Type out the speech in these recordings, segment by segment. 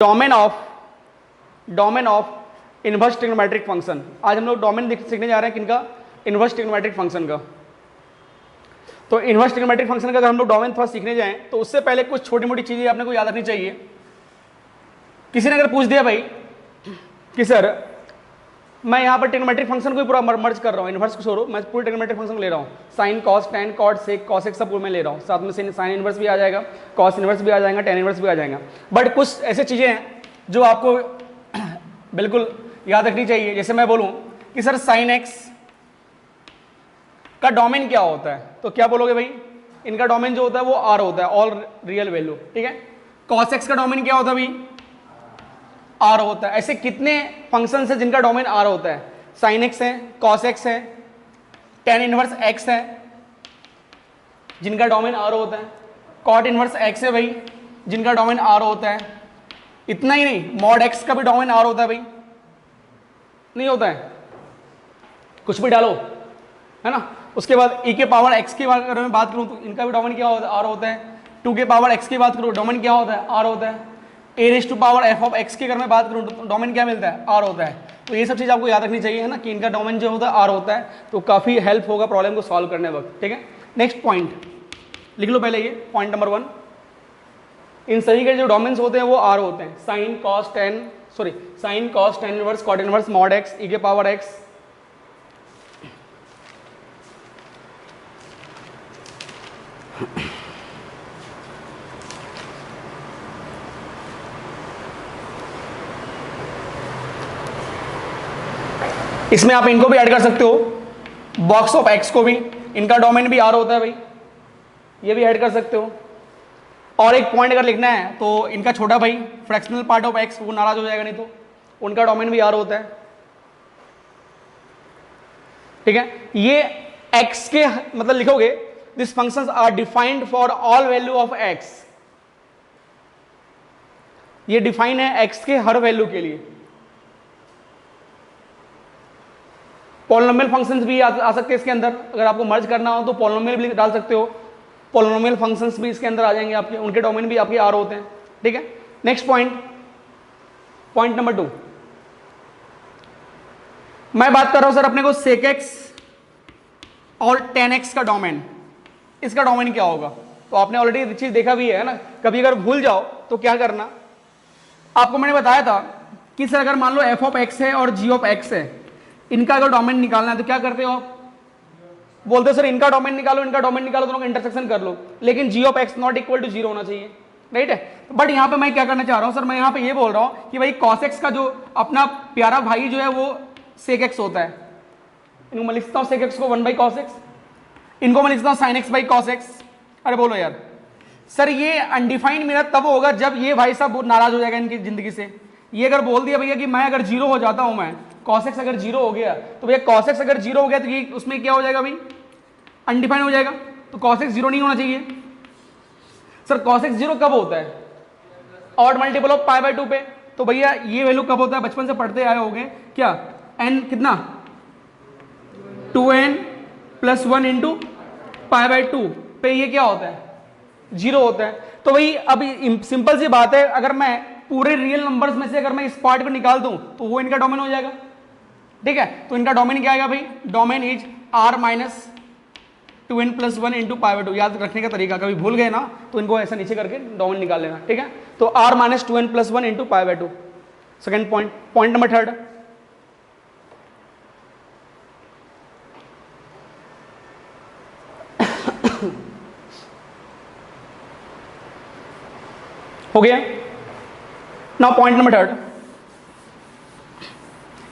Domain of inverse trigonometric function. आज हम लोग डोमेन सीखने जा रहे हैं किनका? इनवर्स ट्रिग्नोमेट्रिक फंक्शन का। तो इनवर्स ट्रिग्नोमेट्रिक फंक्शन का अगर हम लोग डोमेन थोड़ा सीखने जाएं तो उससे पहले कुछ छोटी मोटी चीजें आपने को याद रखनी चाहिए। किसी ने अगर पूछ दिया भाई कि सर मैं यहाँ पर ट्रिग्नोमेट्रिक फंक्शन को ही पूरा मर्ज कर रहा हूँ, इनवर्स को छोड़ो, मैं पूरे ट्रिग्नोमेट्रिक फंक्शन को ले रहा हूँ, sine cos tan cot sec cosec सब पूरा मैं ले रहा हूँ, साथ में साइन इनवर्स भी आ जाएगा, कॉस इनवर्स भी आ जाएगा, टेन इनवर्स भी आ जाएगा। बट कुछ ऐसी चीजें हैं जो आपको बिल्कुल याद रखनी चाहिए। जैसे मैं बोलूँ कि सर साइन एक्स का डोमेन क्या होता है, तो क्या बोलोगे भाई? इनका डोमेन जो होता है वो आर होता है, ऑल रियल वैल्यू, ठीक है। कॉस एक्स का डोमेन क्या होता है भाई? आर होता है। ऐसे कितने फंक्शन है जिनका डोमेन आर होता है? साइन एक्स है, कॉस एक्स है, टेन इनवर्स एक्स है जिनका डोमेन आर होता है, कॉट इनवर्स एक्स है भाई जिनका डोमेन आर होता है। इतना ही नहीं, मॉड एक्स का भी डोमेन आर होता है भाई, नहीं होता है? कुछ भी डालो, है ना। उसके बाद e के पावर x की बारे में बात करूं तो इनका भी डोमेन क्या होता है? आर होता है। 2 के पावर x की बात करूं डोमेन क्या होता है? आर होता है। a raise to power f of x की अगर मैं बात करूं तो डोमेन क्या मिलता है? आर होता है। तो ये सब चीज़ आपको याद रखनी चाहिए, है ना, कि इनका डोमेन जो होता है आर होता है, तो काफ़ी हेल्प होगा प्रॉब्लम को सॉल्व करने वक्त, ठीक है। नेक्स्ट पॉइंट लिख लो पहले, ये पॉइंट नंबर 1, इन सभी के जो डोमेन्स होते हैं वो आर होते हैं। Sine cos tan inverse cot inverse mod x e के पावर एक्स। इसमें आप इनको भी ऐड कर सकते हो, बॉक्स ऑफ एक्स को भी, इनका डोमेन भी आर होता है भाई, ये भी ऐड कर सकते हो। और एक पॉइंट अगर लिखना है तो इनका छोटा भाई फ्रैक्शनल पार्ट ऑफ एक्स, वो नाराज हो जाएगा नहीं तो, उनका डोमेन भी आर होता है, ठीक है। ये एक्स के मतलब लिखोगे this functions are defined for all value of x, ये डिफाइन है एक्स के हर वैल्यू के लिए। पॉलिनोमियल फंक्शंस भी आ सकते हैं इसके अंदर, अगर आपको मर्ज करना हो तो पॉलिनोमियल भी डाल सकते हो, पॉलिनोमियल फंक्शंस भी इसके अंदर आ जाएंगे आपके, उनके डोमेन भी आपके आर होते हैं, ठीक है। नेक्स्ट पॉइंट नंबर 2, मैं बात कर रहा हूं सर अपने को सेक एक्स और टेन एक्स का डोमेन, इसका डोमेन क्या होगा? तो आपने ऑलरेडी चीज देखा भी है ना। कभी अगर भूल जाओ तो क्या करना, आपको मैंने बताया था कि सर अगर मान लो एफ ऑफ एक्स है और जी ऑफ एक्स है, इनका अगर डोमेन निकालना है तो क्या करते हो आप? बोलते हो सर इनका डोमेन निकालो, इनका डोमेन निकालो, दोनों का इंटरसेक्शन कर लो, लेकिन g of x not equal to 0 होना चाहिए, राइट है। बट यहाँ पे मैं क्या करना चाह रहा हूँ सर, मैं यहाँ पे ये बोल रहा हूँ कि भाई कॉस एक्स का जो अपना प्यारा भाई जो है वो सेक एक्स होता है, इनको मैं लिखता हूँ सेक एक्स को 1 बाई कॉस एक्स, इनको मैं लिखता हूँ sine x by cos x. अरे बोलो यार सर, ये अनडिफाइंड मेरा तब होगा जब ये भाई साहब बहुत नाराज हो जाएगा इनकी जिंदगी से। ये अगर बोल दिया भैया कि मैं अगर 0 हो जाता हूं, मैं cos x अगर 0 हो गया तो भैया cos x अगर 0 हो गया तो ये उसमें क्या हो जाएगा भाई? अनडिफाइंड हो जाएगा, तो cos x 0 नहीं होना चाहिए। सर cos x 0 कब होता है? Odd multiple of pi by 2 पे। तो भैया ये वैल्यू कब होता है? बचपन से पढ़ते आए होंगे क्या, n कितना 2n plus 1 into pi by 2 पे ये क्या होता है? 0 होता है। तो भाई अभी सिंपल सी बात है, अगर मैं पूरे रियल नंबर्स में से अगर मैं इस पार्ट को निकाल दूं तो वो इनका डोमेन हो जाएगा, ठीक है। तो इनका डोमेन क्या आएगा भाई? Domain is r minus 2n plus 1 into pi by 2। याद रखने का तरीका, कभी भूल गए ना तो इनको ऐसा नीचे करके डोमेन निकाल लेना, ठीक है। तो r minus 2n plus 1 into pi by 2। Second point number 3 हो गया ना। पॉइंट नंबर 3,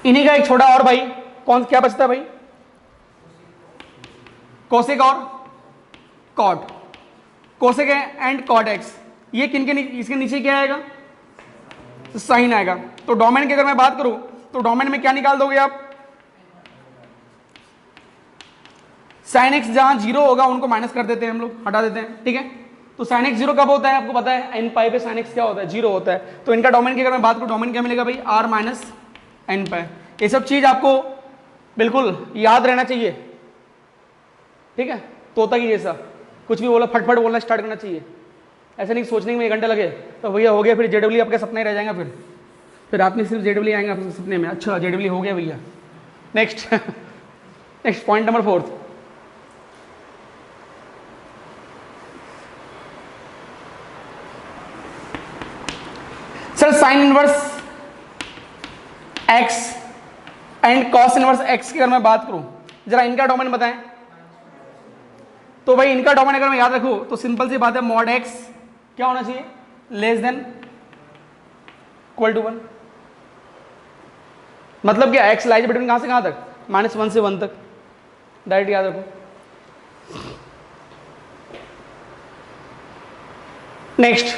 इन्हीं का एक छोटा और भाई, कौन क्या बचता है भाई? कोसेक और cot, cosec and cot x. ये किन के इसके नीचे क्या आएगा? साइन आएगा। तो डोमेन की अगर मैं बात करूं तो डोमेन में क्या निकाल दोगे आप? साइन एक्स जहां 0 होगा उनको माइनस कर देते हैं हम लोग, हटा देते हैं, ठीक है। तो साइन एक्स 0 कब होता है आपको पता है? एन पाई पे साइन एक्स क्या होता है? 0 होता है। तो इनका डोमेन की अगर मैं बात करूं, डोमेन क्या मिलेगा भाई? r माइनस एन पाई। ये सब चीज आपको बिल्कुल याद रहना चाहिए, ठीक है। तोता की जैसा कुछ भी बोला फटफट बोलना स्टार्ट करना चाहिए, ऐसा नहीं सोचने में 1 घंटा लगे तो भैया हो गया, फिर जेडब्ल्यू आपके सपने रह जाएगा, फिर रात में सिर्फ जेडब्ल्यू आएंगे आपके सपने में, अच्छा जेडब्ल्यू हो गया भैया। Next next point number 4, sir sine inverse x and cos inverse x की अगर मैं बात करूं, जरा इनका डोमेन बताएं। तो भाई इनका डोमेन अगर मैं याद रखूं तो सिंपल सी बात है, मॉड एक्स क्या होना चाहिए, लेस देन इक्वल टू 1। मतलब क्या, एक्स लाइज बिटवीन कहां से कहां तक, -1 से 1 तक, डायरेक्ट याद रखो। नेक्स्ट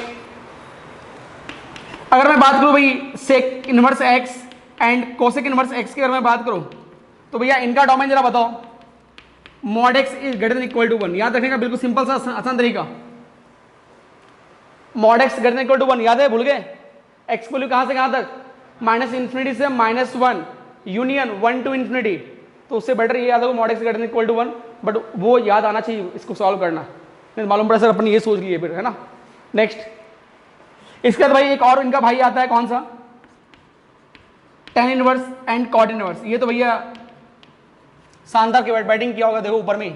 अगर मैं बात करूं भाई sec inverse x and cosec inverse x की अगर मैं बात करूं तो भैया इनका डोमेन जरा बताओ, mod x is greater than equal to 1। याद रखने का बिल्कुल सिंपल सा आसान तरीका, mod x greater than equal to 1, याद है, भूल गए, एक्स की वैल्यू कहां से कहां तक, -∞ से -1 यूनियन 1 to ∞। तो उससे बेटर ये याद हो mod x greater than equal to 1, but वो याद आना चाहिए इसको सॉल्व करना, नहीं मालूम पड़ा सर अपन ये सोच लिए फिर, है ना। नेक्स्ट इसके बाद भाई एक और इनका भाई आता है, कौन सा, tan inverse and cot inverse. ये तो भैया शानदार के बैटिंग किया होगा, देखो ऊपर में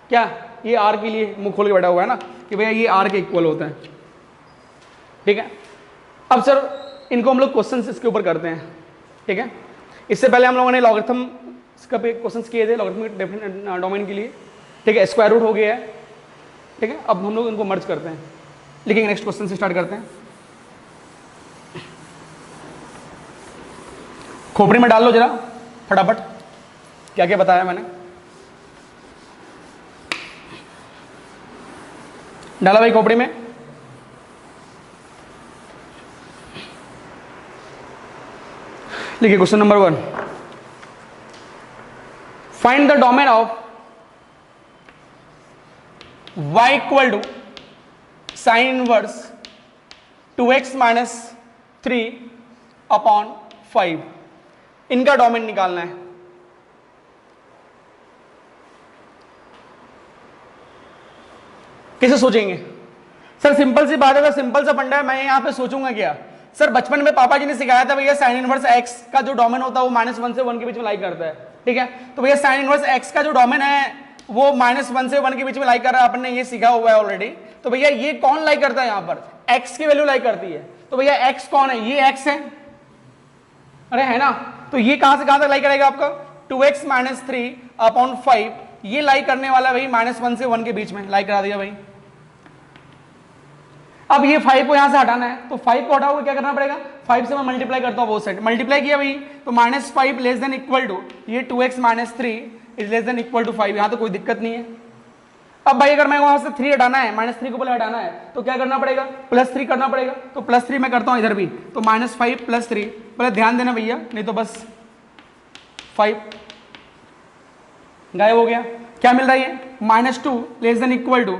क्या, ये आर के लिए मुंह खोल के बैठा हुआ है ना कि भैया ये आर के इक्वल होता है, ठीक है। अब सर इनको हम लोग क्वेश्चंस इसके ऊपर करते हैं, ठीक है। इससे पहले हम लोगों ने लॉगरिथम का पे क्वेश्चंस किए थे, लॉगरिथमिक डेफिनेट डोमेन के लिए, ठीक है, स्क्वायर रूट हो गया है, ठीक है। अब हम लोग इनको मर्ज करते हैं, लेकिन नेक्स्ट क्वेश्चन से स्टार्ट करते हैं। खोपड़ी में डाल लो जरा फटाफट, क्या क्या बताया मैंने, डाला भाई खोपड़ी में। लिखिए question number 1, find the domain of y equal to sine inverse 2x minus 3 upon 5। इनका डोमेन निकालना है। कैसे सोचेंगे सर, सिंपल सी बात है, सिंपल सा फंडा है। मैं यहां पे सोचूंगा क्या सर, बचपन में पापा जी ने सिखाया था भैया साइन इनवर्स x का जो डोमेन होता है वो -1 से 1 के बीच में लाई करता है, ठीक है। तो भैया साइन इनवर्स x का जो डोमेन है वो -1 से 1 के बीच में लाई कर रहा है, अपन ने ये सीखा हुआ है ऑलरेडी। तो भैया ये कौन लाई करता है, यहां पर x की वैल्यू लाई करती है। तो भैया x कौन है, ये x है, अरे है ना। तो ये कहां से कहां तक लाई करेगा आपका, 2x माइनस 3 अपॉन 5, ये लाई करने वाला भाई -1 से 1 के बीच में लाई करा दिया भाई। अब ये 5 को यहां से हटाना है, तो 5 को हटाओगे क्या करना पड़ेगा, 5 से मैं मल्टीप्लाई करता हूं, वो साइड मल्टीप्लाई किया भाई, तो -5 लेस देन इक्वल टू ये 2x minus 3 is less than equal to 5। यहां तो कोई दिक्कत नहीं है। अब भाई अगर मैं वहां से 3 हटाना है, -3 को पहले हटाना है, तो क्या करना पड़ेगा, +3 करना पड़ेगा। तो +3 मैं करता हूं इधर भी, तो -5 + 3, पहले ध्यान देना भैया, नहीं तो बस 5 गायब हो गया। क्या मिल रहा है, -2 less than equal to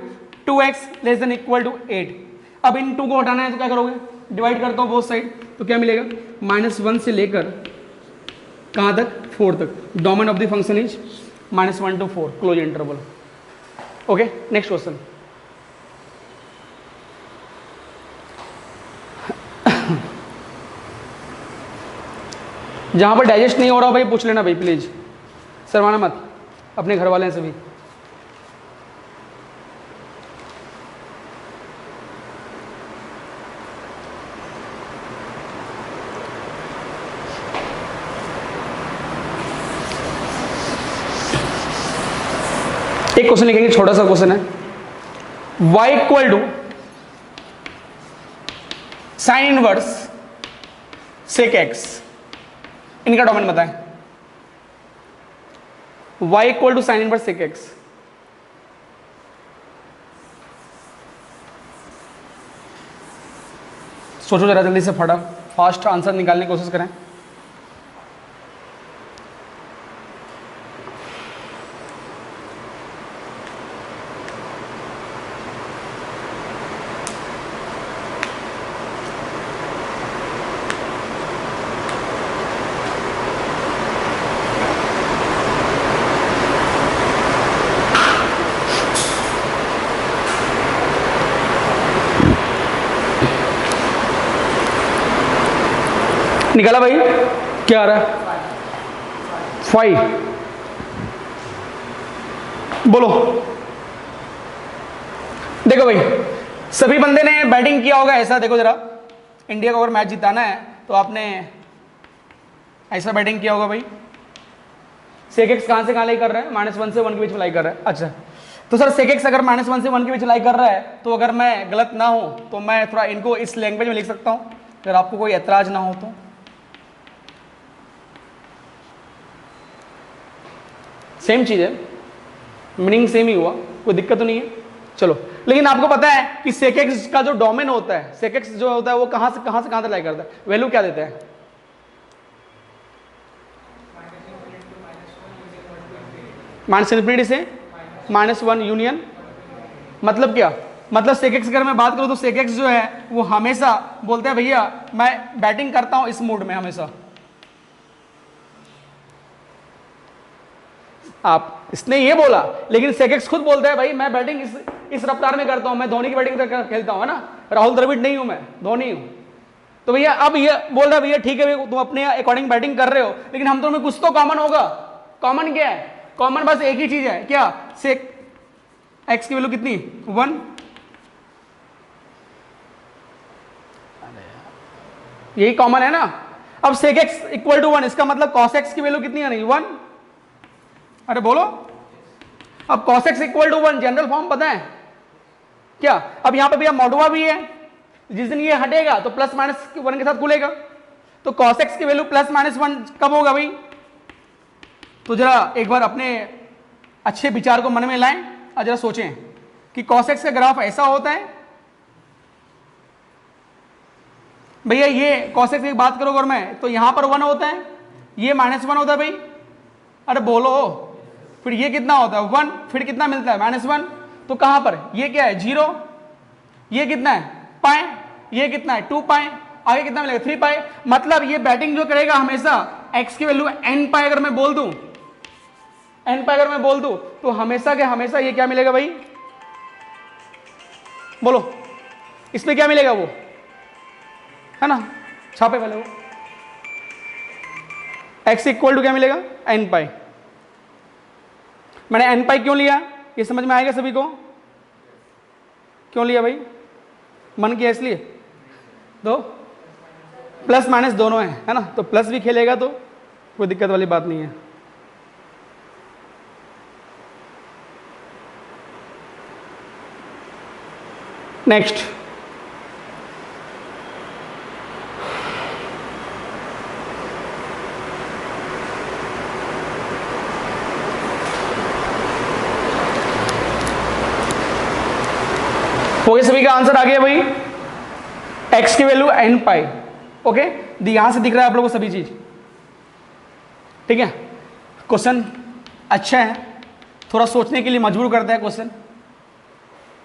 2x less than equal to 8। अब इन 2 को हटाना है तो क्या करोगे, डिवाइड करता हूं बोथ साइड, तो क्या मिलेगा, -1 से लेकर कहां तक, 4 तक। Domain of the function is -1 to 4 close interval. Okay, next question. जहां पर डाइजेस्ट नहीं हो रहा भाई पूछ लेना भाई प्लीज, शर्माना मत, अपने घर वाले हैं सभी। एक क्वेश्चन लिखेंगे, छोटा सा क्वेश्चन है, y equal to sine inverse sec x, इनका डोमेन बताएं। y equal to sine inverse sec x, सोचो जरा जल्दी से, फास्ट आंसर निकालने की कोशिश करें। निकाला भाई, क्या आ रहा है? 5। बोलो। देखो भाई, सभी बंदे ने बैटिंग किया होगा ऐसा। देखो जरा, इंडिया को अगर मैच जिताना है तो आपने ऐसा बैटिंग किया होगा भाई। सेक एक्स कहां से कहां लाई कर रहा है? -1 से 1 के बीच में लाई कर रहा है। अच्छा, तो सर सेक एक्स अगर -1 से 1 के बीच लाई कर रहा है, तो अगर मैं गलत ना हूं तो मैं थोड़ा इनको इस लैंग्वेज में लिख सकता हूं, अगर आपको कोई ऐतराज ना हो तो। सेम चीज है, मीनिंग सेम ही हुआ, कोई दिक्कत तो नहीं है। चलो, लेकिन आपको पता है कि सेक एक्स का जो डोमेन होता है, सेक एक्स जो होता है वो कहां से कहां तक लाई करता है? वैल्यू क्या देता है? -∞ से -1 यूनियन। मतलब क्या? मतलब सेक एक्स अगर मैं बात करूं तो सेक एक्स जो है वो हमेशा बोलते हैं भैया मैं बैटिंग करता हूं इस मूड में हमेशा। आप इसने ये बोला, लेकिन सेक एक्स खुद बोलता है भाई मैं बैटिंग इस रफ्तार में करता हूं, मैं धोनी की बैटिंग खेलता हूं, है ना, राहुल द्रविड़ नहीं हूं, मैं धोनी हूं। तो भैया अब ये बोल रहा है भैया ठीक है भैया तुम अपने अकॉर्डिंग बैटिंग कर रहे हो, लेकिन हम दोनों में कुछ तो कॉमन होगा। कॉमन क्या है? कॉमन बस एक ही चीज है, क्या? सेक एक्स की वैल्यू कितनी? 1। यही कॉमन है ना। अब सेक एक्स इक्वल टू 1, इसका मतलब कॉस एक्स की वैल्यू कितनी आनी? 1। अरे बोलो। अब cos x equal to 1 general form पता है क्या? अब यहां पे भैया मॉडुआ भी है, जिस दिन ये हटेगा तो +-1 के साथ खुलेगा, तो cos x की वैल्यू +-1 कब होगा भाई? तो जरा एक बार अपने अच्छे विचार को मन में लाएं और जरा सोचें कि cos x का ग्राफ ऐसा होता है भैया, ये cos x की बात करोगे और मैं, तो यहां पर 1 होता है, ये -1 होता है भाई। अरे बोलो, फिर ये कितना होता है? 1, फिर कितना मिलता है? -1। तो कहां पर ये क्या है? 0। ये कितना है? पाई। ये कितना है? 2 पाई। आगे कितना मिलेगा? 3 पाई। मतलब ये बैटिंग जो करेगा हमेशा x की वैल्यू n पाई अगर मैं बोल दूं, n पाई अगर मैं बोल दूं, तो हमेशा के हमेशा ये क्या मिलेगा भाई? बोलो, इसमें क्या मिलेगा? वो है ना छापे वाले, वो x इक्वल टू क्या मिलेगा? n पाई। मैंने n पाई क्यों लिया ये समझ में आएगा सभी को? क्यों लिया भाई? मन किया इसलिए। तो प्लस माइनस दोनों है ना, तो प्लस भी खेलेगा तो कोई दिक्कत वाली बात नहीं है। नेक्स्ट, हो गया सभी का आंसर आ गया भाई। x की वैल्यू n पाई। ओके, यहां से दिख रहा है आप लोगों को सभी चीज, ठीक है। क्वेश्चन अच्छा है, थोड़ा सोचने के लिए मजबूर करता है क्वेश्चन,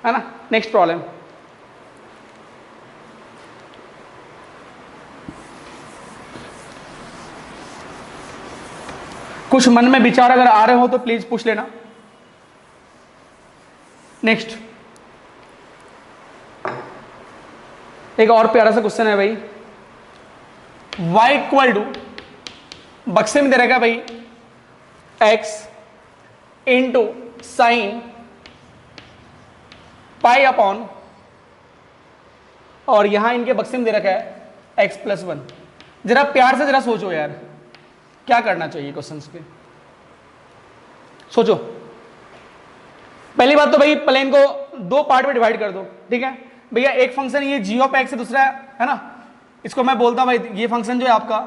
है ना। नेक्स्ट प्रॉब्लम, कुछ मन में विचार अगर आ रहे हो तो प्लीज पूछ लेना। नेक्स्ट, एक और प्यारा सा क्वेश्चन है भाई। y इक्वल टू, बक्से में दे रखा भाई x into sine pi upon, और यहां इनके बक्से में दे रखा है x+1। जरा प्यार से जरा सोचो यार, क्या करना चाहिए क्वेश्चंस पे, सोचो। पहली बात तो भाई प्लेन को दो पार्ट में डिवाइड कर दो, ठीक है भैया। एक फंक्शन ये g ऑफ x है, दूसरा है ना, इसको मैं बोलता हूं भाई ये फंक्शन जो है आपका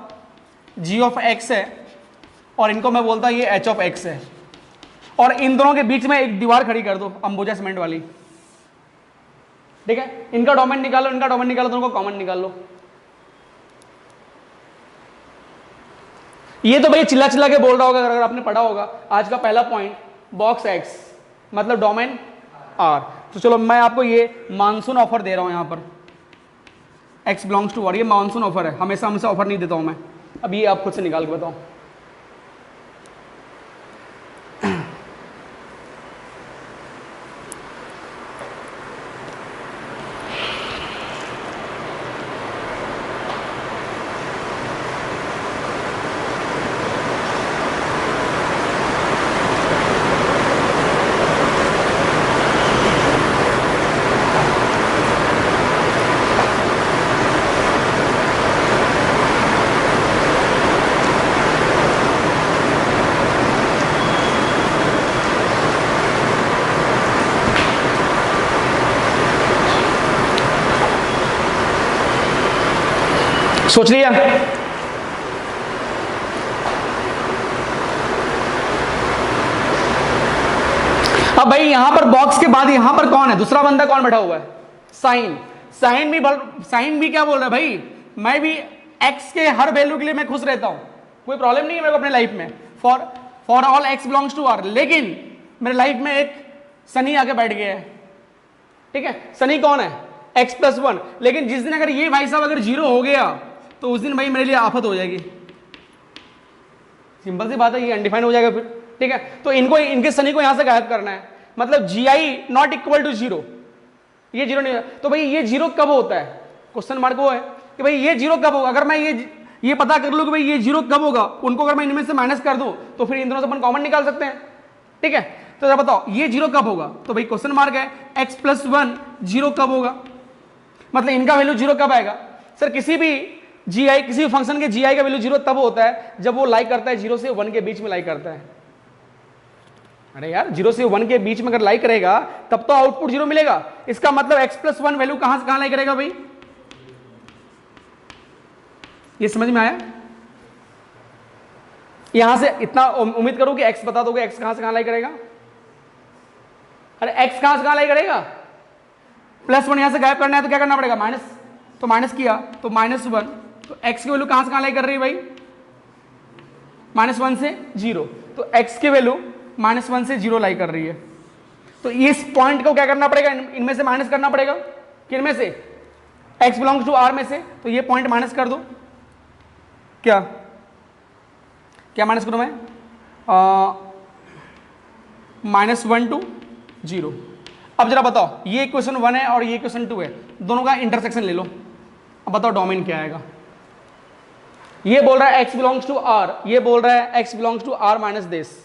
g ऑफ x है, और इनको मैं बोलता हूं ये h ऑफ x है, और इन दोनों के बीच में एक दीवार खड़ी कर दो अंबुजा सीमेंट वाली, ठीक है। इनका डोमेन निकालो, इनका डोमेन निकालो, दोनों को कॉमन निकाल लो। ये तो भाई चिल्ला चिल्ला के बोल रहा होगा अगर आपने पढ़ा होगा। आज का पहला पॉइंट, बॉक्स x मतलब डोमेन r। तो चलो मैं आपको ये मानसून ऑफर दे रहा हूं, यहां पर x बिलोंग्स टू r, ये मानसून ऑफर है, हमेशा हमेशा ऑफर नहीं देता हूं मैं। अब ये आप खुद से निकाल के बताओ। सोच लिया? अब भाई यहां पर बॉक्स के बाद यहां पर कौन है, दूसरा बंदा कौन बैठा हुआ है, साइन। साइन भी क्या बोल रहा है भाई, मैं भी एक्स के हर वैल्यू के लिए मैं खुश रहता हूं, कोई प्रॉब्लम नहीं है मेरे को अपने लाइफ में, for all x belongs to R. लेकिन मेरे लाइफ में एक सनी आके बैठ गया है, ठीक है। सनी कौन है, एक्स प्लस वन। लेकिन जिस दिन अगर ये भाई साहब अगर जीरो हो गया तो उस दिन भाई मेरे लिए आफत हो जाएगी, सिंपल सी बात है, ये अनडिफाइंड हो जाएगा फिर, ठीक है। तो इनको, इनके सनी को यहां से गायब करना है, मतलब जी आई नॉट इक्वल टू जीरो, ये जीरो नहीं। तो भाई ये जीरो कब होता है, क्वेश्चन मार्क वो है कि भाई ये जीरो कब होगा। अगर मैं ये पता कर लूं कि भाई ये जीरो कब होगा, उनको अगर मैं इनमें से माइनस कर दूं तो फिर इन दोनों से अपन कॉमन निकाल सकते हैं, ठीक है। तो जरा बताओ ये जीरो कब होगा, तो भाई क्वेश्चन मार्क है, एक्स प्लस वन जीरो कब होगा, मतलब इनका वैल्यू जीरो कब आएगा। सर किसी भी जी आई, किसी भी फंक्शन के जी आई का वैल्यू जीरो तब होता है जब वो लाइक करता है जीरो से वन के बीच में लाइक करता है। अरे यार जीरो से वन के बीच में अगर लाइक करेगा तब तो आउटपुट जीरो मिलेगा। इसका मतलब एक्स प्लस वन वैल्यू कहां से कहां लाइक करेगा भाई, ये समझ में आया। यहां से इतना उम्मीद करो कि एक्स बता दोगे, एक्स कहां से कहां लाइक करेगा। अरे एक्स कहां से कहां लाइक करेगा, प्लस वन यहां से गायब करना है तो क्या करना पड़ेगा, माइनस। तो माइनस किया तो माइनस वन, तो एक्स की वैल्यू कहां से कहां लाइक कर रही है भाई, माइनस वन से जीरो। तो एक्स की वैल्यू माइनस वन से जीरो लाइक कर रही है। तो इस पॉइंट को क्या करना पड़ेगा, इनमें से माइनस करना पड़ेगा, किनमें से, एक्स बिलोंग्स टू आर में से। तो ये पॉइंट माइनस कर दो, क्या क्या माइनस करूं मैं, माइनस वन टू जीरो। अब जरा बताओ ये क्वेश्चन वन है और ये क्वेश्चन टू है, दोनों का इंटरसेक्शन ले लो। अब बताओ डोमेन क्या आएगा। ये बोल रहा है x बिलोंग्स टू r, ये बोल रहा है x belongs to r minus this.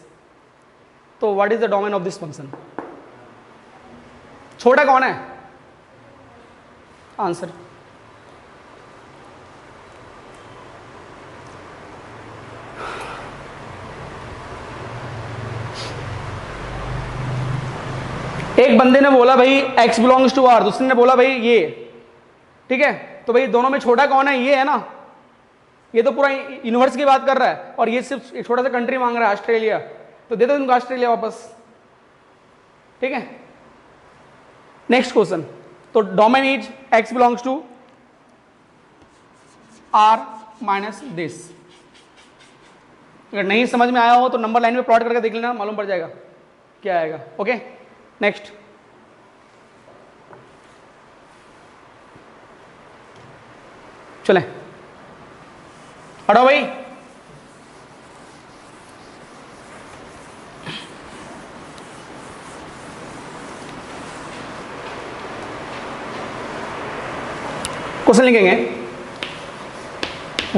तो what is the domain of this function, छोटा कौन है, आंसर। एक बंदे ने बोला भाई x बिलोंग्स टू r, दूसरे ने बोला भाई ये, ठीक है। तो भाई दोनों में छोटा कौन है, ये है ना, ये तो पूरा यूनिवर्स की बात कर रहा है और ये सिर्फ एक छोटा सा कंट्री मांग रहा है, ऑस्ट्रेलिया। तो दे दो उनको ऑस्ट्रेलिया वापस, ठीक है। नेक्स्ट क्वेश्चन, तो domain is x belongs to r minus this. अगर नहीं समझ में आया हो तो नंबर लाइन में प्लॉट करके देख लेना, मालूम पड़ जाएगा क्या आएगा। ओके नेक्स्ट, चले हटो भाई। क्वेश्चन लिखेंगे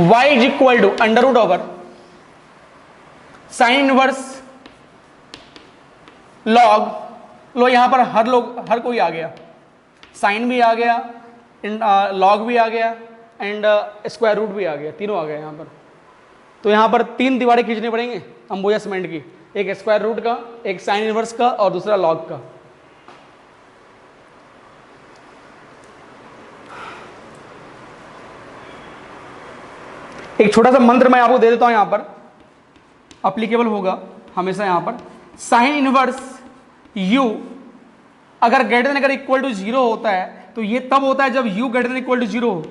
y is equal to under root over sine inverse log, लो यहां पर हर कोई आ गया, साइन भी आ गया, लॉग भी आ गया एंड स्क्वायर रूट भी आ गया, तीनों आ गए यहां पर। तो यहां पर तीन दीवारें खींचनी पड़ेंगे अंबुजा सीमेंट की, एक स्क्वायर रूट का, एक साइन इनवर्स का और दूसरा लॉग का। एक छोटा सा मंत्र मैं आपको दे देता हूं, यहां पर अप्लीकेबल होगा हमेशा। यहां पर साइन इनवर्स u अगर ग्रेटर देन अगर इक्वल टू जीरो होता है तो ये तब होता है जब u greater than equal to zero हो,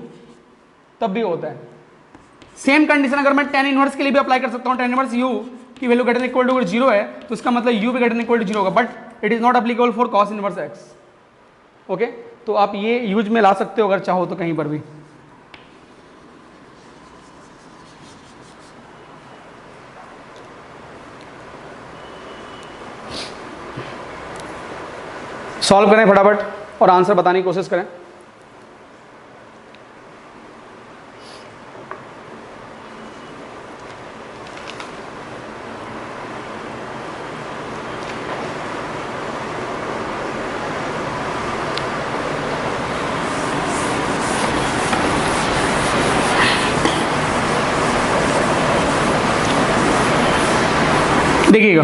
तब भी होता है। सेम कंडीशन अगर मैं टेन इनवर्स के लिए भी अप्लाई कर सकता हूं, टेन इनवर्स u की value greater than equal to zero है तो इसका मतलब u भी greater than equal to zero होगा, but it is not applicable for cos inverse x। Okay, तो आप ये यूज में ला सकते हो अगर चाहो तो कहीं पर भी। सॉल्व करें फटाफट और आंसर बताने की कोशिश करें। देखिएगा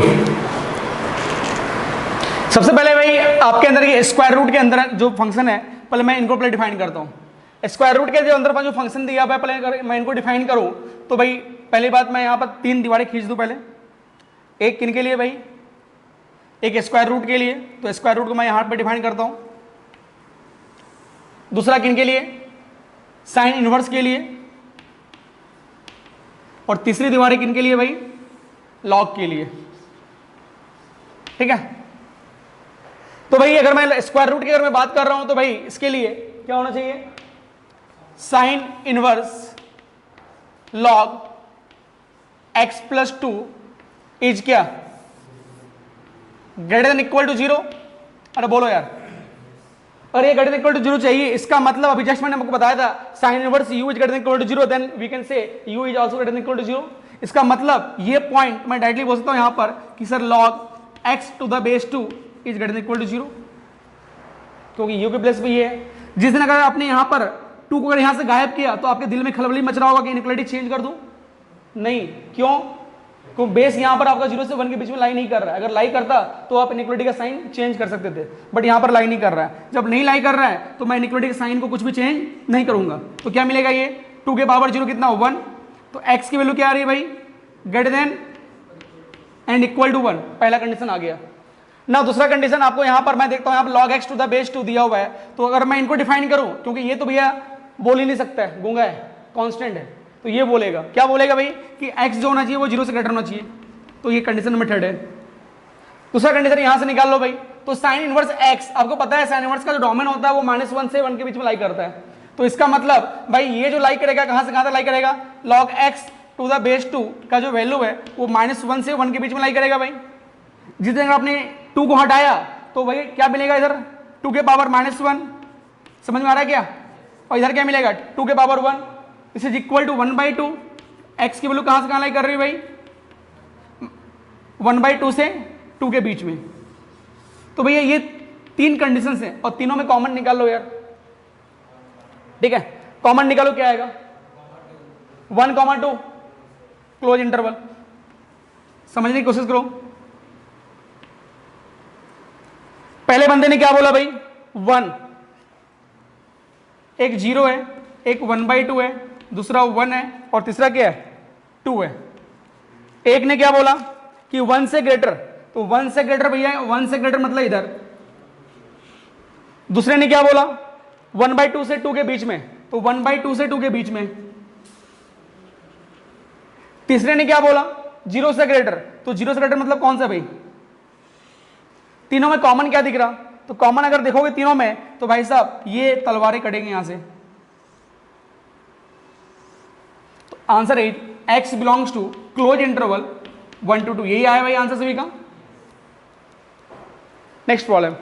सबसे पहले भाई आपके अंदर ये स्क्वायर रूट के अंदर जो फंक्शन है, पहले मैं इनको पहले डिफाइन करता हूं। स्क्वायर रूट के जो अंदर जो फंक्शन दिया हुआ है, पहले मैं इनको डिफाइन करूं तो भाई पहली बात मैं यहां पर 3 दीवारें खींच दूं पहले। एक किन के लिए भाई, एक स्क्वायर रूट के लिए, तो स्क्वायर रूट को मैं यहां पे डिफाइन करता हूं। दूसरा किन के लिए, साइन इनवर्स के लिए। और तीसरी दीवारें किन के लिए भाई, लॉग के लिए। ठीक है, तो भाई अगर मैं स्क्वायर रूट की अगर मैं बात कर रहा हूं तो भाई इसके लिए क्या होना चाहिए, sign inverse log x plus 2 is क्या, ग्रेटर देन इक्वल टू 0। अरे बोलो यार, अरे ये ग्रेटर देन इक्वल टू 0 चाहिए। इसका मतलब अभी जस्ट मैंने आपको बताया था sine inverse u is greater than equal to 0, then we can say u is also greater than equal to 0। इसका मतलब ये पॉइंट मैं डायरेक्टली बोल सकता हूं यहां पर कि sir log x to the base 2 is greater than equal to 0, क्योंकि u के प्लेस पे ये है। जिस दिन अगर आपने यहां पर 2 को अगर यहां से गायब किया तो आपके दिल में खलबली मच रहा होगा कि इनइक्वालिटी चेंज कर दूं, नहीं, क्यों, क्योंकि बेस यहां पर आपका 0 से 1 के बीच में लाई नहीं कर रहा है। अगर लाई करता तो आप इनइक्वालिटी का साइन चेंज कर सकते थे, बट यहां पर लाई नहीं कर रहा है। जब नहीं लाई कर रहा है तो मैं इनइक्वालिटी के साइन को कुछ भी चेंज नहीं करूंगा। तो क्या मिलेगा, ये 2 के पावर 0 कितना, 1। तो x की वैल्यू क्या आ रही है भाई, greater than and equal to 1, पहला कंडीशन आ गया ना। दूसरा कंडीशन आपको यहां पर मैं देखता हूं, यहां पर log x to the base 2 दिया हुआ है, तो अगर मैं इनको डिफाइन करूं, क्योंकि ये तो भैया बोल ही नहीं सकता है, गूंगा है, कांस्टेंट है, तो ये बोलेगा, क्या बोलेगा भाई कि x जो होना चाहिए वो 0 से ग्रेटर होना चाहिए। तो ये कंडीशन नंबर 3 है। दूसरा कंडीशन यहां से निकाल लो भाई, तो साइन इनवर्स x, आपको पता है साइन इनवर्स का जो डोमेन होता है वो -1 से 1 के बीच में लाई करता है। तो इसका मतलब भाई ये जो लाई करेगा कहां से कहां तक लाई करेगा, log x to the base 2 का जो वैल्यू है वो -1 से 1 के बीच में लाई करेगा भाई। जिस दिन आपने 2 को हटाया तो भाई क्या मिलेगा, इधर 2 के पावर -1, समझ में आ रहा है क्या, और इधर क्या मिलेगा 2 के power 1, this is equal to 1/2। x की वैल्यू कहां से कहां लाई कर रही है भाई, 1/2 से 2 के बीच में। तो भैया ये 3 कंडीशंस हैं और तीनों में कॉमन निकाल लो यार। ठीक है, कॉमन निकालो, क्या आएगा, 1,2 क्लोज इंटरवल। समझने की कोशिश करो। पहले बंदे ने क्या बोला भाई, 1, एक 0 है, एक 1/2 है, दूसरा 1 है और तीसरा क्या है, 2 है। एक ने क्या बोला कि 1 से ग्रेटर, तो 1 से ग्रेटर भैया 1 से ग्रेटर मतलब इधर। दूसरे ने क्या बोला 1/2 से 2 के बीच में, तो 1/2 से 2 के बीच में। तीसरे ने क्या बोला 0 से ग्रेटर, तो 0 से ग्रेटर मतलब कौन सा भाई, तीनों में कॉमन क्या दिख रहा, तो कॉमन अगर देखोगे तीनों में तो भाई साहब ये तलवारें कटेंगे यहां से। तो answer is x belongs to close interval 1 to 2, यही आया भाई आंसर सभी का। नेक्स्ट प्रॉब्लम,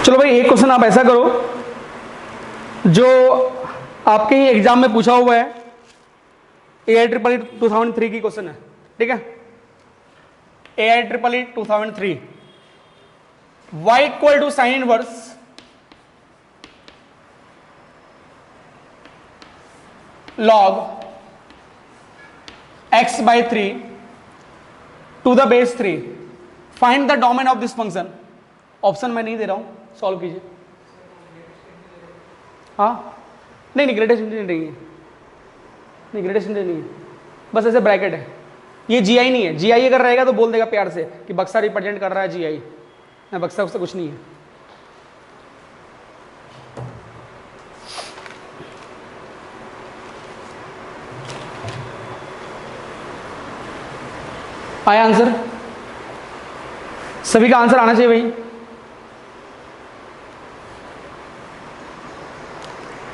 चलो भाई एक क्वेश्चन आप ऐसा करो जो आपके ही एग्जाम में पूछा हुआ है, AIEEE 2003 की क्वेश्चन है। ठीक है, AIEEE 2003, y equal to sine inverse log x/3 to the base 3, find the domain of this function. Option मैं नहीं दे रहा हूं, सॉल्व कीजिए। हाँ नहीं ग्रेडेशन नहीं है, नहीं ग्रेडेशन नहीं है, बस ऐसे ब्रैकेट है। ये GI नहीं है, GI अगर रहेगा तो बोल देगा प्यार से कि बक्सा रिप्रेजेंट कर रहा है GI, ना बक्सा उससे कुछ नहीं है। आया आंसर, सभी का आंसर आना चाहिए भाई।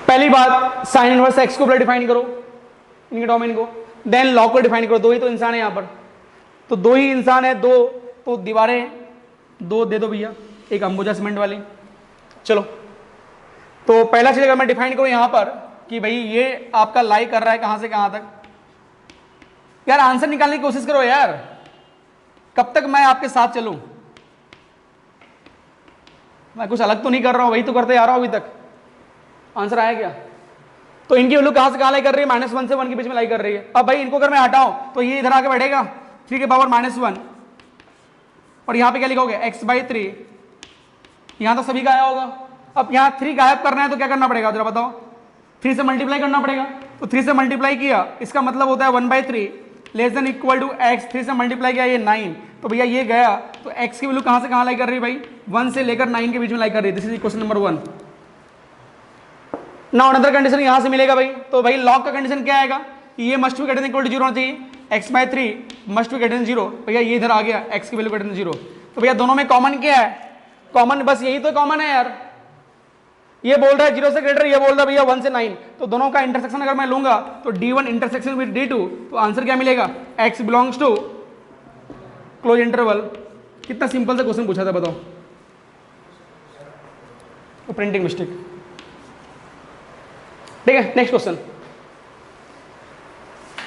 पहली बात साइन इनवर्स x को पहले डिफाइन करो, इनके डोमेन को, देन लॉग को डिफाइन करो। दो ही तो इंसान है यहां पर, तो दो ही इंसान है, दो तो दीवारें दो दे दो भैया, एक अंबुजा सीमेंट वाली। चलो तो पहला चीज अगर मैं डिफाइन करूं यहां पर कि भाई ये आपका लाई कर रहा है कहां से कहां तक। यार आंसर निकालने की कोशिश करो यार, कब तक मैं आपके साथ चलूं? मैं कुछ अलग तो नहीं कर रहा हूं, वही तो करते आ रहा हूं अभी तक। आंसर आया क्या? तो इनकी वैल्यू कहां से कहां लाई कर रही है? -1 से 1 के बीच में लाई कर रही है। अब भाई इनको अगर मैं हटाऊं तो ये इधर आके बैठेगा 3 के पावर -1, और यहां पे क्या लिखोगे? x/3। यहां तो सभी का आया होगा। अब यहां 3 गायब करना है तो क्या करना पड़ेगा जरा बताओ? 3 से मल्टीप्लाई करना पड़ेगा। तो 3 से मल्टीप्लाई किया, इसका मतलब होता है 1/3 less than equal to x। 3 से मल्टीप्लाई किया ये 9, तो भैया ये गया। तो x की वैल्यू कहां से कहां लाई कर रही है भाई? 1 से लेकर 9 के बीच में लाई कर रही है। This is question number 1। Now another condition यहां से मिलेगा भाई। तो भाई लॉग का कंडीशन क्या आएगा? ये must be greater than equal to 0 होना चाहिए। x/3 must be greater then 0। भैया ये इधर आ गया, x की वैल्यू ग्रेटर देन 0। तो भैया दोनों में कॉमन क्या है? कॉमन बस यही तो कॉमन है यार। ये बोल रहा है 0 से ग्रेटर, ये बोल रहा है भैया 1 से 9। तो दोनों का इंटरसेक्शन अगर मैं लूंगा तो D1 इंटरसेक्शन विद D2, तो आंसर क्या मिलेगा? x belongs to close interval. कितना सिंपल सा क्वेश्चन पूछा था बताओ। तो प्रिंटिंग मिस्टेक। ठीक है, नेक्स्ट क्वेश्चन।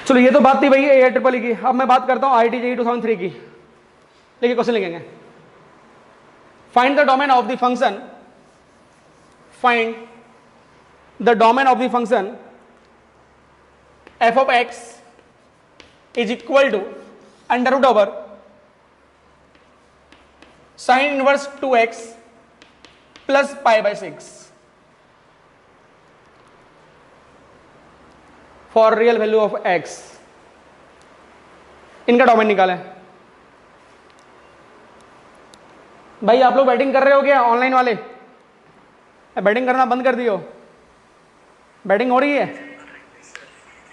चलो ये तो बात थी भाई AIEEE की। अब मैं बात करता हूं IIT JEE 2003 की। देखिए क्वेश्चन लिखेंगे, find the domain of the function, find the domain of the function f of x is equal to under root over sine inverse 2x plus π/6 for real value of x। इनका डोमेन निकालें। भाई आप लोग batting कर रहे हो क्या ऑनलाइन वाले? बैटिंग करना बंद कर दियो। बैटिंग हो रही है?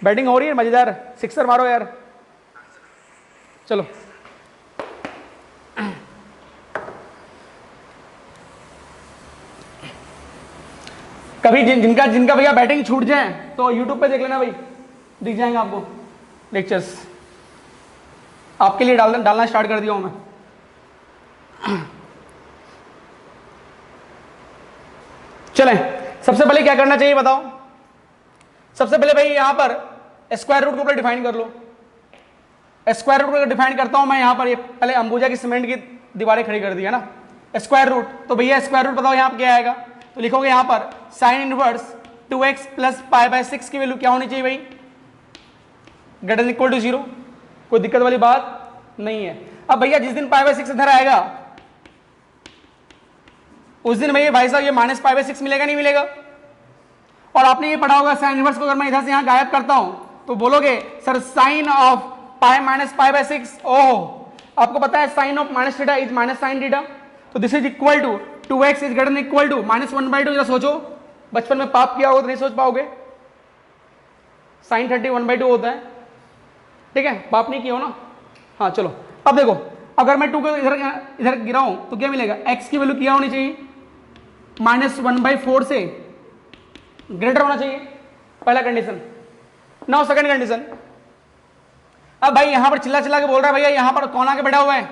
बैटिंग हो रही है मजेदार, सिक्सर मारो यार। चलो कभी जिनका जिनका भैया बैटिंग छूट जाए तो यूट्यूब पे देख लेना भाई, दिख जाएंगे आपको लेक्चर्स। आपके लिए डालना स्टार्ट कर दिया हूं मैं। चलें, सबसे पहले क्या करना चाहिए बताओ? सबसे पहले भाई यहां पर स्क्वायर रूट को पहले डिफाइन कर लो। स्क्वायर रूट को डिफाइन करता हूं मैं यहां पर। ये पहले अंबुजा की सीमेंट की दीवारें खड़ी कर दी है ना। स्क्वायर रूट, तो भैया स्क्वायर रूट बताओ यहां पर क्या आएगा? तो लिखोगे यहां पर साइन इनवर्स 2x प्लस π/6 की वैल्यू क्या होनी चाहिए भाई? Greater than equal to 0। कोई दिक्कत वाली बात नहीं है। अब भैया जिस दिन π/6 इधर आएगा उस दिन भैया भाई साहब ये -π/6 मिलेगा नहीं मिलेगा? और आपने ये पढ़ा होगा साइन इनवर्स को अगर मैं इधर से यहां गायब करता हूं तो बोलोगे sir sine of pi minus π/6। Oh आपको पता है sine of minus theta is minus sine theta. तो this is equal to 2x is greater than equal to -1/2। जरा सोचो, बचपन में पाप किया होगा तो नहीं सोच पाओगे। साइन 30 1/2 होता है, ठीक है? पाप नहीं किया हो ना? हाँ चलो अब देखो, अगर मैं 2 को इधर गिराऊं तो क्या मिलेगा? x की वैल्यू क्या होनी चाहिए? -1/4 से ग्रेटर होना चाहिए, पहला कंडीशन। Now second condition. अब भाई यहां पर चिल्ला चिल्ला के बोल रहा है भैया यहां पर कौन आके बैठा हुआ है?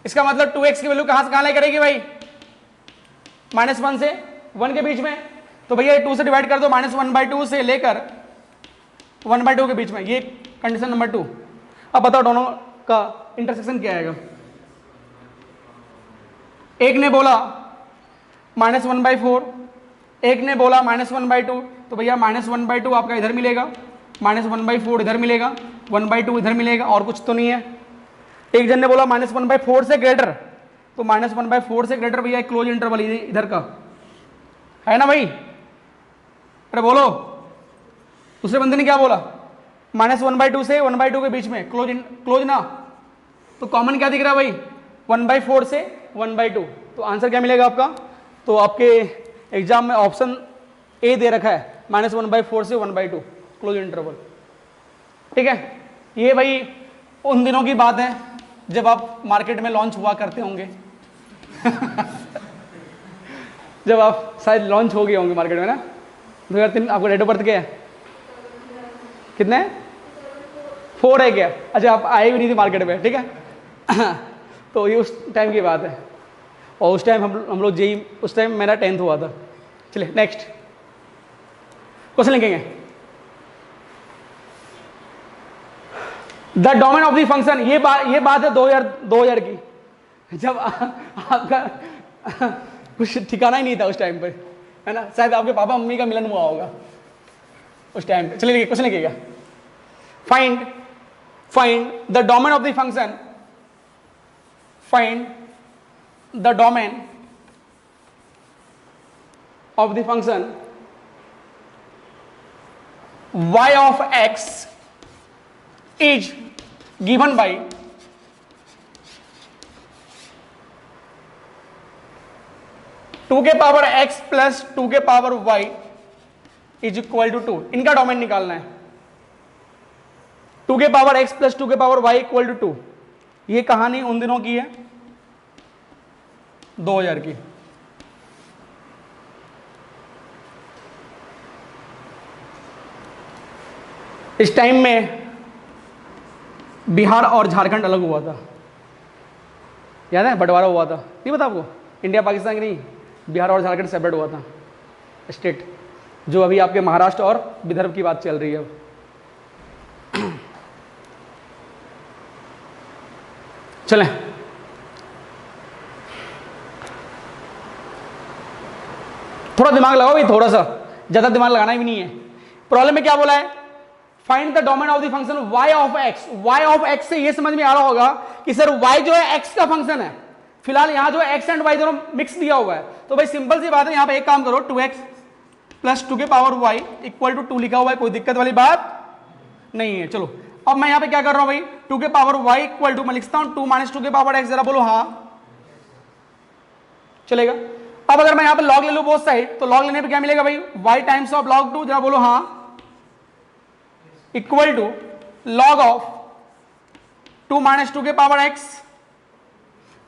इसका मतलब 2x की वैल्यू कहां से कहां लाई करेगी भाई? -1 से 1 के बीच में। तो भैया 2 से डिवाइड कर दो, -1/2 से लेकर 1/2 के बीच में। ये कंडीशन नंबर 2। अब बताओ दोनों का इंटरसेक्शन क्या आएगा? एक ने बोला -1/4, एक ने बोला -1/2। तो भैया -1/2 आपका इधर मिलेगा, -1/4 इधर मिलेगा, 1/2 इधर मिलेगा, और कुछ तो नहीं है। एक जन ने बोला -1/4 से ग्रेटर, तो -1/4 से ग्रेटर भैया क्लोज इंटरवल इधर का है ना भाई? अरे बोलो, दूसरे बंदे ने क्या बोला? -1/2 से 1/2 के बीच में क्लोज ना। तो कॉमन क्या दिख रहा है भाई? 1/4 से 1/2। तो आंसर क्या मिलेगा आपका? तो आपके एग्जाम में ऑप्शन ए दे रखा है, -1/4 से 1/2 क्लोज इंटरवल। ठीक है, ये भाई उन दिनों की बात है जब आप मार्केट में लॉन्च हुआ करते होंगे। जब आप शायद लॉन्च हो गए होंगे मार्केट में ना। 2003 आपका डेट ऑफ बर्थ क्या है? कितने? 4 है क्या? अच्छा, आप आए भी नहीं थे मार्केट में, ठीक है। तो ये उस टाइम की बात है, और उस टाइम हम लोग जेई, उस टाइम मेरा 10th हुआ था। चलिए नेक्स्ट। क्वेश्चन लिखेंगे the domain of the function, ये बात है 2000 की, जब आपका कुछ ठिकाना ही नहीं था उस टाइम पर, है ना, शायद आपके पापा मम्मी का मिलन हुआ होगा उस टाइम पे। चलिए क्वेश्चन लिखिएगा, find the domain of the function, find the domain of the function y of x is given by two के पावर x प्लस 2 के power y is equal to 2। इनका डोमेन निकालना है, 2 के पावर x प्लस 2 के power y equal to 2। ये कहानी उन दिनों की है 2000 की। इस टाइम में बिहार और झारखंड अलग हुआ था, याद है, बंटवारा हुआ था, नहीं पता आपको? इंडिया पाकिस्तान की नहीं, बिहार और झारखंड सेपरेट हुआ था स्टेट, जो अभी आपके महाराष्ट्र और विदर्भ की बात चल रही है अब। चलें, थोड़ा दिमाग लगाओ भाई, थोड़ा सा, ज्यादा दिमाग लगाना भी नहीं है। प्रॉब्लम में क्या बोला है? Find the domain of the function y of x। y of x से ये समझ में आ रहा होगा कि सर y जो है x का फंक्शन है, फिलहाल यहां जो है x एंड y दोनों मिक्स दिया हुआ है, तो भाई सिंपल सी बात है, यहां पे एक काम करो, 2x प्लस 2 के पावर y इक्वल टू 2 लिखा हुआ है, कोई दिक्कत वाली बात नहीं है। चलो अब मैं यहां पे क्या कर रहा हूं भाई, 2 के पावर y इक्वल टू, मैं लिखता हूं 2 माइनस 2 के पावर x, जरा बोलो हाँ, चलेगा। अब अगर मैं यहां पे लॉग ले लूं बोथ साइड, तो लॉग लेने पे क्या मिलेगा भाई, y टाइम्स ऑफ लॉग 2, जरा बोलो हाँ, equal to log of 2 minus 2 के पावर x।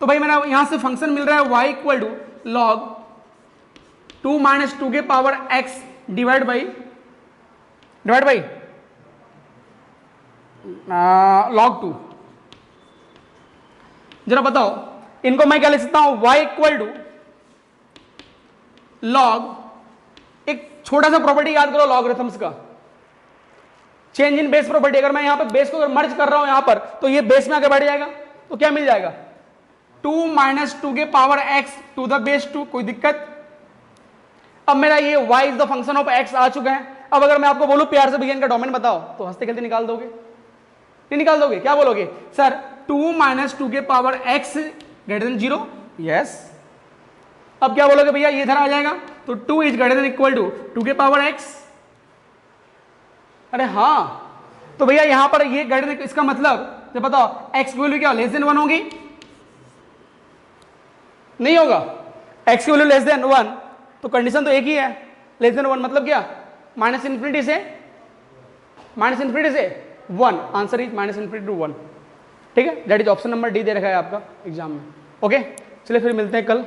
तो भाई मेरा यहां से फंक्शन मिल रहा है y equal to log 2 minus 2 के power x divide by log 2। जरा बताओ इनको मैं क्या लिख सकता हूं, y इक्वल टू लॉग, एक छोटा सा प्रॉपर्टी याद करो लॉगरिथम्स का, चेंज इन बेस प्रॉपर्टी। अगर मैं यहां पर बेस को अगर मर्ज कर रहा हूं यहां पर, तो ये बेस में आगे बढ़ जाएगा, तो क्या मिल जाएगा, 2 माइनस 2 के power x to the base 2, कोई दिक्कत। अब मेरा ये y is the function of x आ चुका है। अब अगर मैं आपको बोलूं प्यार से भैया इनका डोमेन बताओ, तो हंसते खेलते निकाल दोगे, नहीं निकाल दोगे? क्या बोलोगे सर, 2 माइनस 2 के power x greater than 0, yes. अब क्या बोलोगे भैया, ये इधर आ जाएगा, तो 2 is greater than equal to 2 के पावर x। अरे हाँ, तो भैया यहां पर ये ग्रेटर देन, इसका मतलब जब बताओ x की वैल्यू क्या लेस देन 1 होगी, नहीं होगा, x की वैल्यू लेस देन 1, तो कंडीशन तो एक ही है, लेस देन 1 मतलब क्या, माइनस इंफिनिटी से 1, answer is minus infinity to 1। ठीक है, that is option number D दे रखा है आपका एग्जाम में। ओके, चलिए फिर मिलते हैं कल।